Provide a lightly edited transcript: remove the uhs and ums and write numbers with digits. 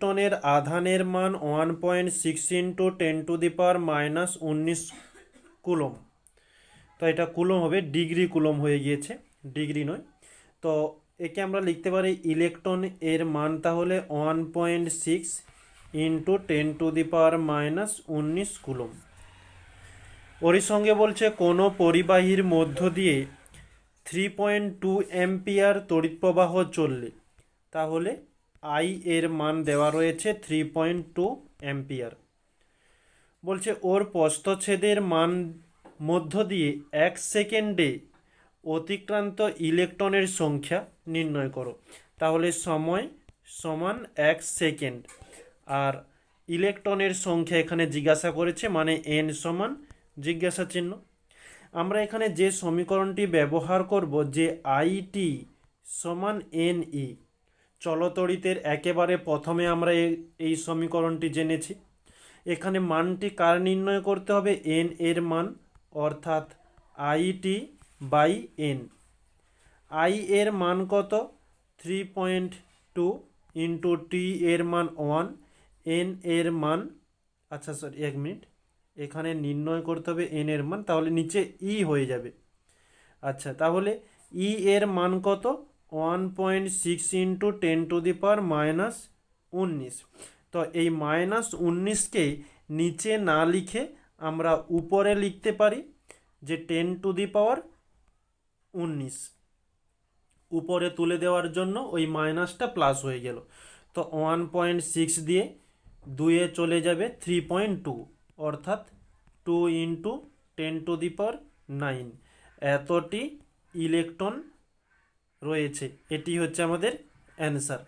ইলেকট্রনের আধানের মান 1.6 ইন্টু 10⁻⁻19 কুলম। তো এটা কুলম হবে, ডিগ্রি কুলম হয়ে গিয়েছে, ডিগ্রি নয়। তো একে আমরা লিখতে পারি ইলেকট্রন এর মান তাহলে 1.6 ইন্টু 10⁻⁻19 কুলম। ওরই সঙ্গে বলছে কোনো পরিবাহীর মধ্য দিয়ে 3.2 অ্যাম্পিয়ার তড়িৎ প্রবাহ চললে, তাহলে আই এর মান দেওয়া রয়েছে 3.2 অ্যাম্পিয়ার। বলছে ওর প্রস্থচ্ছেদের মান মধ্য দিয়ে 1 সেকেন্ডে অতিক্রান্ত ইলেকট্রনের সংখ্যা নির্ণয় করো। তাহলে সময় সমান 1 সেকেন্ড, আর ইলেকট্রনের সংখ্যা এখানে জিজ্ঞাসা করেছে, মানে এন সমান জিজ্ঞাসা চিহ্ন। আমরা এখানে যে সমীকরণটি ব্যবহার করব, যে আইটি সমান এন ই, চলতড়িতের একেবারে প্রথমে আমরা এই সমীকরণটি জেনেছি। এখানে মানটি কার নির্ণয় করতে হবে? এন এর মান, অর্থাৎ আইটি বাই এন। আই এর মান কত? 3.2 ইন্টু টি এর মান 1, এন এর মান, আচ্ছা সরি 1 মিনিট, এখানে নির্ণয় করতে হবে এন এর মান, তাহলে নিচে ই হয়ে যাবে। আচ্ছা, তাহলে ই এর মান কত? 1.6 ইন্টু 10⁻⁻19। তো এই -19কে নিচে না লিখে আমরা উপরে লিখতে পারি, যে 10⁻19 উপরে তুলে দেওয়ার জন্য ওই মাইনাসটা প্লাস হয়ে গেল। তো 1.6 দিয়ে 2-এ চলে যাবে 3.2, অর্থাৎ 2 ইন্টু 10⁻9 এতটি ইলেকট্রন রয়েছে। এটি হচ্ছে আমাদের অ্যান্সার।